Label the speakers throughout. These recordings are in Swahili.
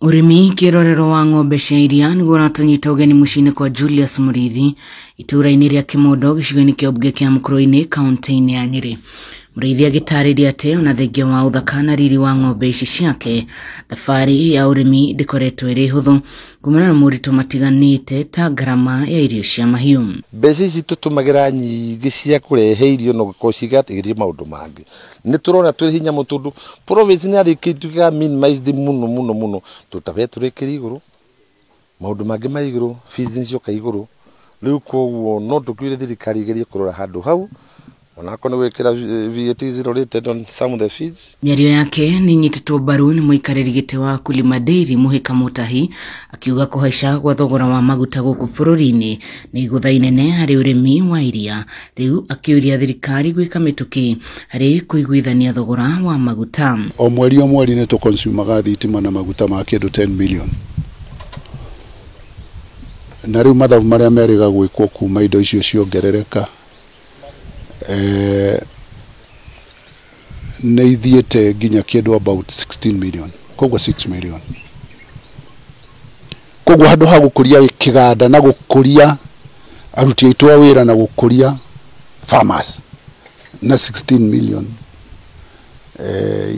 Speaker 1: Urimi kirorero wa ng'ombe cia iria niguo uratanyita ugeni muciini kwa Julius Muriithi ituraini ria Kimondo gicigo-ini kia ubunge kia Mukurweini kaunti-ini ya Nyeri. Muriithi agitariria ati ona thengia wa uthaka na riri wa ng'ombe ici ciake, thabari ya urimi ndikoretwo iri huthu kumana na murito matiganite ta ngarama ya irio cia mahiu.
Speaker 2: Mbeca ici tutumagira nyingi cia kurehe irio no gukocigatigithia maundu mangi. Ni turona turi hinya mutundu province ni arikituga minimized muno tutabe turikiri iguru maundu mangi ma iguru fees ncio ka iguru riu koguo no tukwire thirikari igerie kurora handu hau onako ni wekira VAT related on some of the fees.
Speaker 1: Miario yake ni nyititwo mbaru ni muikariri giti wa Kulima Dairy Muhika Mutahi akiuga kuhaica gwa thogora wa maguta guku bururi-ini ni igutha inene hari urimi wa iria. Riu akiuria thirikari gwika mituki hari kuiguithania thogora wa maguta.
Speaker 3: O mweri ni tu consume thitima na maguta ma kindu 10 million. Na riu mathabu maria meriga gwikwo kuma indo icio ciongerereka ni ithiete nginya kindu about 16 million koguo 6 million. Koguo handu ha gukuria kiganda na gukuria aruti aitu a wira na gukuria farmers na 16 million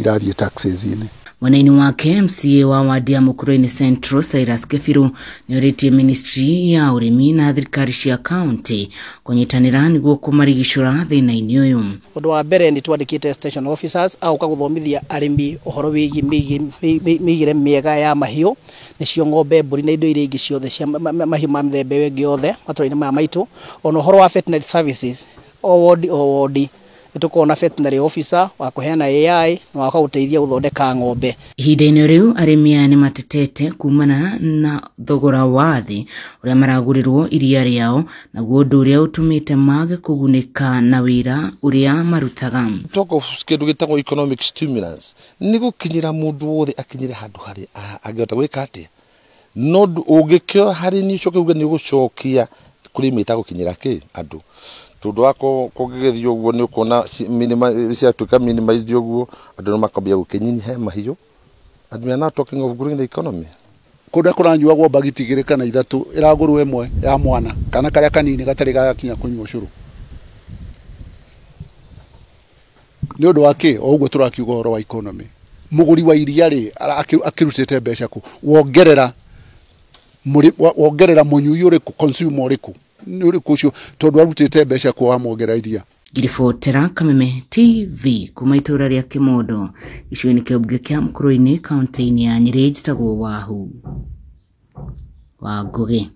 Speaker 3: irathie taxes ini.
Speaker 1: Mwanaini wake MCA wa wadi ya Mukurweini Central Cyrus Kefiru ni uritie ministry ya urimi na thirikari cia county kunyitanira niguo kumarigicura thina-ini uyu.
Speaker 4: Undu wa mbere ni twandikite station officers au kaguthomithia arimi uhoro wigi migire miega ya mahiu nicio ng'ombe mburi na indo iria ingi ciothe cia mahiu ma mthembe wengi yothe matũra-ini maya maitu. Ona uhoro wa veterinary services o wodi tukona veterinary officer wa kuheana AI na wa guteithia guthondeka ng'ombe.
Speaker 1: Ihinda-ini riu arimi aya ni matetete kumana na thogora wa thi uria maragurirwo iria riao naguo undu uria utumite mage kugunika na wira uria marutaga.
Speaker 2: Toko skedu gitagwo economic stimulus ni gukinyira mundu wothe akinyire handu hari agihota gwika ati no ungikio hari ni coke uga ni gucokia kuri mita gukinyira ki andu tundu wako kugigethio guo ni ukona minimum cia tuka minimize guo andu no makambia gukinyinya mahiu and we are not talking of growing the economy.
Speaker 3: Kuda kuranjuagwo bagiti igiri kana ithatu iraguru emwe ya mwana kana karia kanini gatari gakinya kunywa ucuru ni undu wake o uguo turakiuga horo wa economy. Muguri wa iria ri akirutite mbeca ku wongerera munyuyu uriku consumer uriku ni uriku ucio tondu arutite mbeca ku wa mwongera iria.
Speaker 1: Girifotera Kameme TV kuma itura ria Kimondo gicigo-ini kia ubunge kia Mukurweini kaunti-ini ya Nyeri njitagwo Wahu wa Ngugi.